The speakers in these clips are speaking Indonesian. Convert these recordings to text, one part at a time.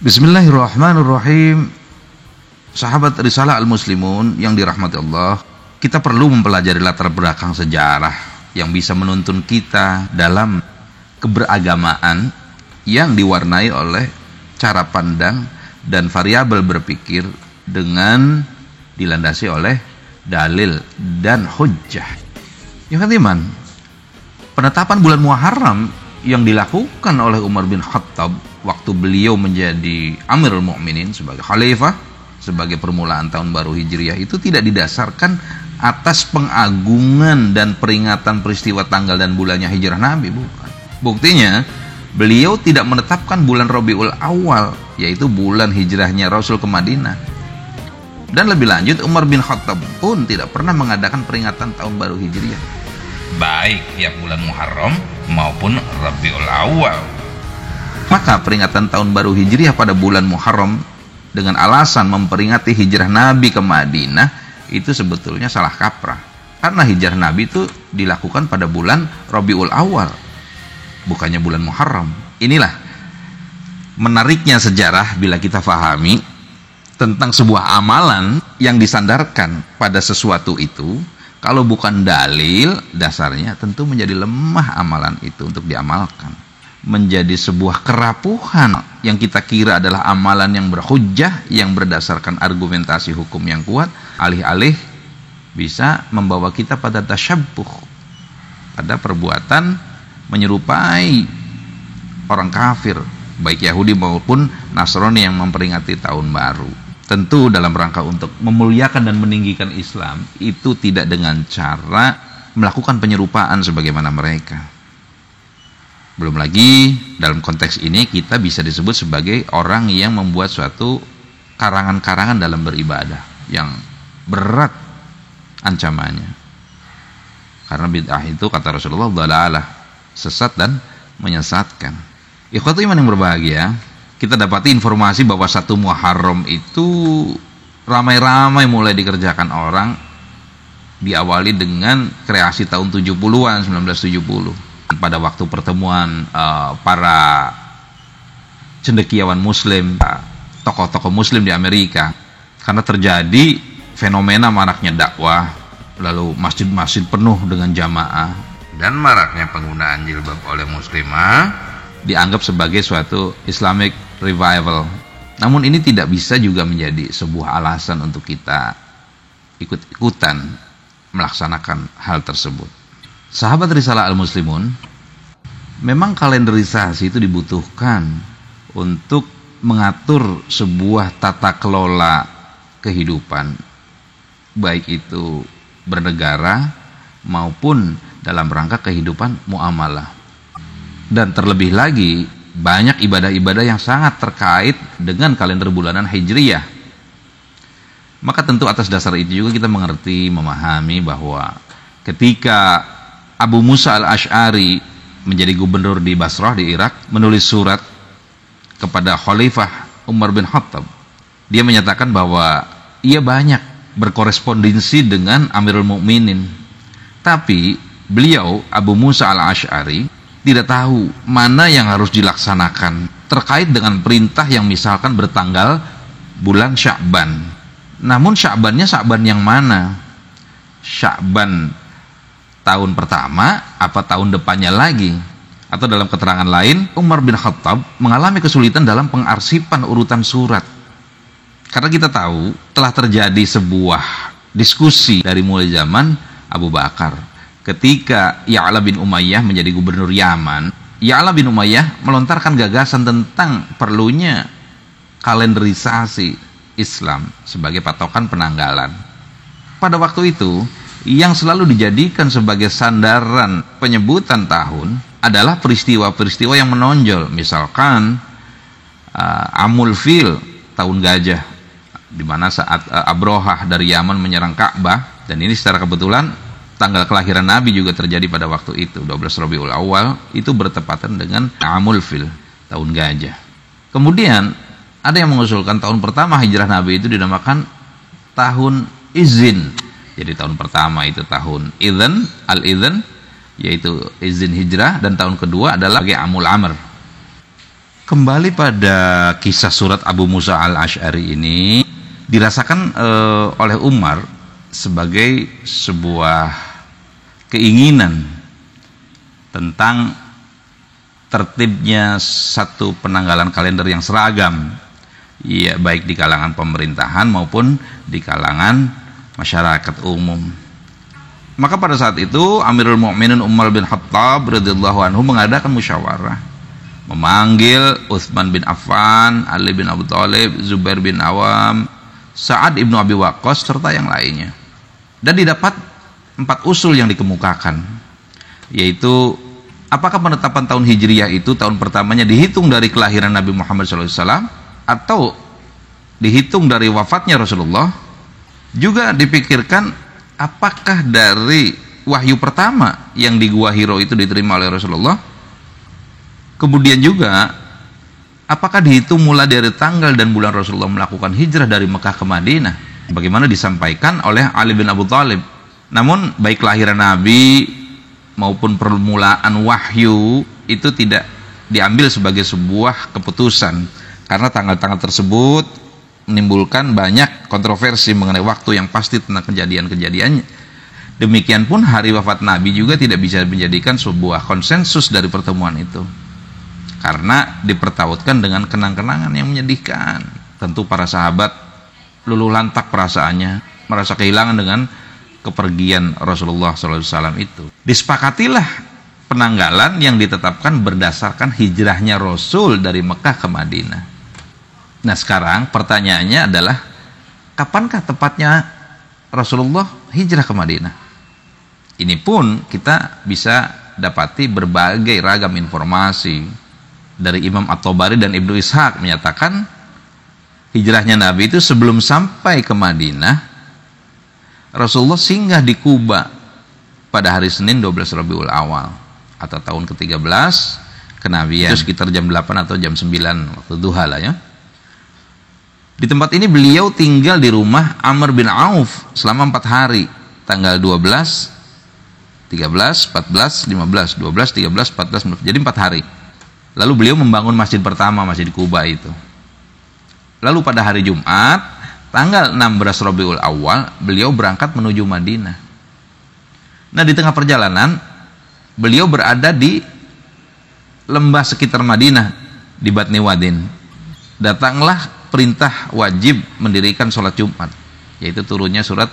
Bismillahirrahmanirrahim. Sahabat Risalah Al-Muslimun yang dirahmati Allah, kita perlu mempelajari latar belakang sejarah yang bisa menuntun kita dalam keberagamaan yang diwarnai oleh cara pandang dan variabel berpikir dengan dilandasi oleh dalil dan hujjah. Yang ketiman, penetapan bulan Muharram yang dilakukan oleh Umar bin Khattab waktu beliau menjadi Amirul Mukminin sebagai khalifah, sebagai permulaan tahun baru Hijriah, itu tidak didasarkan atas pengagungan dan peringatan peristiwa tanggal dan bulannya hijrah Nabi, bukan. Buktinya, beliau tidak menetapkan bulan Rabiul Awal, yaitu bulan hijrahnya Rasul ke Madinah. Dan lebih lanjut, Umar bin Khattab pun tidak pernah mengadakan peringatan tahun baru Hijriah, baik tiap bulan Muharram maupun Rabiul Awal. Maka peringatan tahun baru Hijriah pada bulan Muharram dengan alasan memperingati hijrah Nabi ke Madinah itu sebetulnya salah kaprah. Karena hijrah Nabi itu dilakukan pada bulan Rabiul Awal, bukannya bulan Muharram. Inilah menariknya sejarah bila kita fahami tentang sebuah amalan yang disandarkan pada sesuatu itu. Kalau bukan dalil dasarnya, tentu menjadi lemah amalan itu untuk diamalkan. Menjadi sebuah kerapuhan yang kita kira adalah amalan yang berhujjah, yang berdasarkan argumentasi hukum yang kuat, alih-alih bisa membawa kita pada tasyabbuh, pada perbuatan menyerupai orang kafir, baik Yahudi maupun Nasrani yang memperingati tahun baru. Tentu dalam rangka untuk memuliakan dan meninggikan Islam, itu tidak dengan cara melakukan penyerupaan sebagaimana mereka. Belum lagi dalam konteks ini kita bisa disebut sebagai orang yang membuat suatu karangan-karangan dalam beribadah yang berat ancamannya. Karena bid'ah itu kata Rasulullah dhalalah, sesat dan menyesatkan. Ikhwatu iman yang berbahagia, kita dapati informasi bahwa 1 Muharram itu ramai-ramai mulai dikerjakan orang, diawali dengan kreasi tahun 70-an, 1970. Pada waktu pertemuan para cendekiawan muslim, tokoh-tokoh muslim di Amerika, karena terjadi fenomena maraknya dakwah, lalu masjid-masjid penuh dengan jamaah, dan maraknya penggunaan jilbab oleh muslimah dianggap sebagai suatu Islamic revival. Namun ini tidak bisa juga menjadi sebuah alasan untuk kita ikut-ikutan melaksanakan hal tersebut. Sahabat Risalah Al-Muslimun, memang kalenderisasi itu dibutuhkan untuk mengatur sebuah tata kelola kehidupan, baik itu bernegara maupun dalam rangka kehidupan muamalah. Dan terlebih lagi, banyak ibadah-ibadah yang sangat terkait dengan kalender bulanan Hijriyah. Maka tentu atas dasar itu juga kita mengerti, memahami bahwa ketika Abu Musa al-Asy'ari menjadi gubernur di Basrah di Irak, menulis surat kepada Khalifah Umar bin Khattab. Dia menyatakan bahwa ia banyak berkorespondensi dengan Amirul Mukminin, tapi beliau Abu Musa al-Asy'ari tidak tahu mana yang harus dilaksanakan terkait dengan perintah yang misalkan bertanggal bulan Sya'ban. Namun Sya'bannya Sya'ban yang mana? Sya'ban tahun pertama apa tahun depannya lagi? Atau dalam keterangan lain, Umar bin Khattab mengalami kesulitan dalam pengarsipan urutan surat. Karena kita tahu telah terjadi sebuah diskusi dari mulai zaman Abu Bakar. Ketika Ya'la bin Umayyah menjadi gubernur Yaman, Ya'la bin Umayyah melontarkan gagasan tentang perlunya kalenderisasi Islam sebagai patokan penanggalan. Pada waktu itu, yang selalu dijadikan sebagai sandaran penyebutan tahun adalah peristiwa-peristiwa yang menonjol. Misalkan Amul Fil, tahun gajah, di mana saat Abrohah dari Yaman menyerang Ka'bah, dan ini secara kebetulan tanggal kelahiran Nabi juga terjadi pada waktu itu, 12 Rabiul Awal, itu bertepatan dengan Amul Fil, tahun gajah. Kemudian ada yang mengusulkan tahun pertama hijrah Nabi itu dinamakan tahun izin. Jadi tahun pertama itu tahun Idzan, al-Idzan, yaitu izin hijrah, dan tahun kedua adalah sebagai Amul Amr. Kembali pada kisah surat Abu Musa al-Asy'ari ini dirasakan oleh Umar sebagai sebuah keinginan tentang tertibnya satu penanggalan kalender yang seragam, ya baik di kalangan pemerintahan maupun di kalangan masyarakat umum. Maka pada saat itu Amirul Mukminin Umar bin Khattab radhiyallahu anhu mengadakan musyawarah, memanggil Utsman bin Affan, Ali bin Abi Thalib, Zubair bin Awam, Sa'ad ibnu Abi Waqqas serta yang lainnya. Dan didapat 4 usul yang dikemukakan, yaitu apakah penetapan tahun Hijriyah itu tahun pertamanya dihitung dari kelahiran Nabi Muhammad SAW atau dihitung dari wafatnya Rasulullah. Juga dipikirkan apakah dari wahyu pertama yang di Gua Hiro itu diterima oleh Rasulullah. Kemudian juga apakah dihitung mulai dari tanggal dan bulan Rasulullah melakukan hijrah dari Mekah ke Madinah, bagaimana disampaikan oleh Ali bin Abi Thalib. Namun baik kelahiran Nabi maupun permulaan wahyu itu tidak diambil sebagai sebuah keputusan, karena tanggal-tanggal tersebut menimbulkan banyak kontroversi mengenai waktu yang pasti tentang kejadian-kejadiannya. Demikian pun hari wafat Nabi juga tidak bisa menjadikan sebuah konsensus dari pertemuan itu, karena dipertautkan dengan kenang-kenangan yang menyedihkan. Tentu para sahabat luluh lantak perasaannya, merasa kehilangan dengan kepergian Rasulullah SAW itu. Disepakatilah penanggalan yang ditetapkan berdasarkan hijrahnya Rasul dari Mekah ke Madinah. Nah sekarang pertanyaannya adalah, kapankah tepatnya Rasulullah hijrah ke Madinah? Ini pun kita bisa dapati berbagai ragam informasi. Dari Imam At-Tabari dan Ibnu Ishaq menyatakan hijrahnya Nabi itu sebelum sampai ke Madinah, Rasulullah singgah di Kuba pada hari Senin 12 Rabiul Awal atau tahun ke-13 kenabian, itu sekitar jam 8 atau jam 9 waktu duha lah ya. Di tempat ini beliau tinggal di rumah Amr bin Auf selama 4 hari, tanggal 12, 13, 14, 15, 12, 13, 14, jadi 4 hari. Lalu beliau membangun masjid pertama, masjid di Kuba itu. Lalu pada hari Jumat, tanggal 16 Rabiul Awal, beliau berangkat menuju Madinah. Nah di tengah perjalanan, beliau berada di lembah sekitar Madinah, di Batni Wadin. Datanglah perintah wajib mendirikan sholat Jumat, yaitu turunnya surat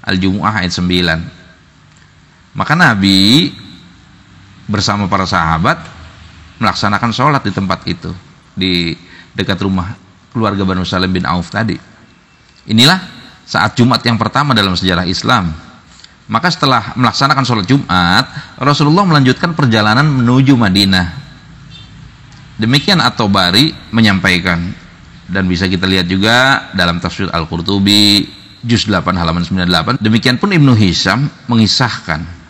Al-Jumu'ah ayat 9. Maka Nabi bersama para sahabat melaksanakan sholat di tempat itu, di dekat rumah keluarga Banu Salim bin Auf tadi. Inilah saat Jumat yang pertama dalam sejarah Islam. Maka setelah melaksanakan sholat Jumat, Rasulullah melanjutkan perjalanan menuju Madinah. Demikian At-Tabari menyampaikan, dan bisa kita lihat juga dalam tafsir Al-Qurtubi juz 8 halaman 98. Demikian pun Ibnu Hisham mengisahkan.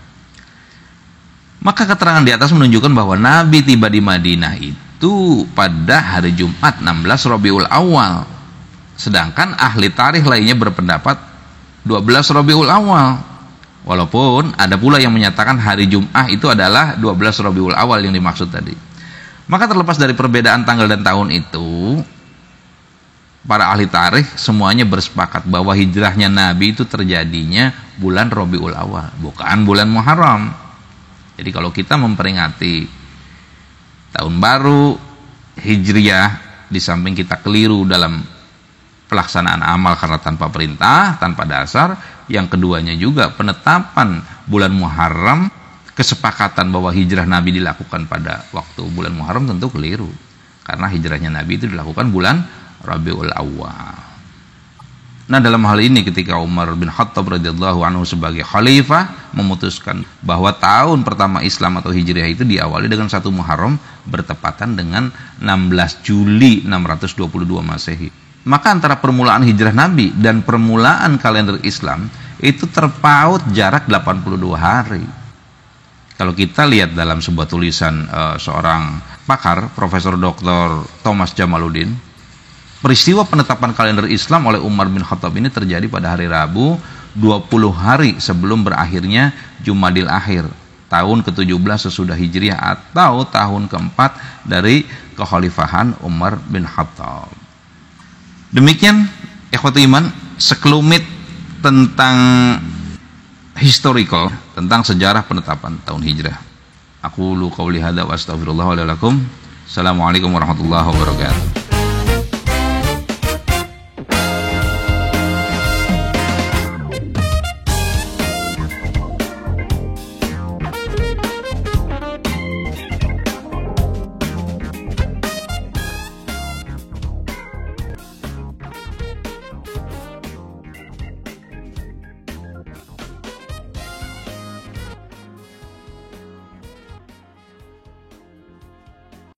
Maka keterangan di atas menunjukkan bahwa Nabi tiba di Madinah itu pada hari Jumat 16 Rabiul Awal. Sedangkan ahli tarikh lainnya berpendapat 12 Rabiul Awal. Walaupun ada pula yang menyatakan hari Jumat itu adalah 12 Rabiul Awal yang dimaksud tadi. Maka terlepas dari perbedaan tanggal dan tahun itu, para ahli tarikh semuanya bersepakat bahwa hijrahnya Nabi itu terjadinya bulan Rabiul Awal, bukan bulan Muharram. Jadi kalau kita memperingati tahun baru Hijriyah, di samping kita keliru dalam pelaksanaan amal karena tanpa perintah, tanpa dasar, yang keduanya juga penetapan bulan Muharram, kesepakatan bahwa hijrah Nabi dilakukan pada waktu bulan Muharram tentu keliru, karena hijrahnya Nabi itu dilakukan bulan Rabiul Awal. Nah dalam hal ini ketika Umar bin Khattab radhiyallahu anhu sebagai khalifah memutuskan bahwa tahun pertama Islam atau Hijriah itu diawali dengan 1 Muharram bertepatan dengan 16 Juli 622 Masehi. Maka antara permulaan hijrah Nabi dan permulaan kalender Islam itu terpaut jarak 82 hari. Kalau kita lihat dalam sebuah tulisan seorang pakar, Profesor Dr. Thomas Jamaluddin, peristiwa penetapan kalender Islam oleh Umar bin Khattab ini terjadi pada hari Rabu 20 hari sebelum berakhirnya Jumadil Akhir tahun ke-17 sesudah Hijriah atau tahun ke-4 dari kekhalifahan Umar bin Khattab. Demikian ikhwati iman sekelumit tentang historical, tentang sejarah penetapan tahun Hijrah. Aku qauli hadza wa astaghfirullah wa lakum. Assalamualaikum warahmatullahi wabarakatuh.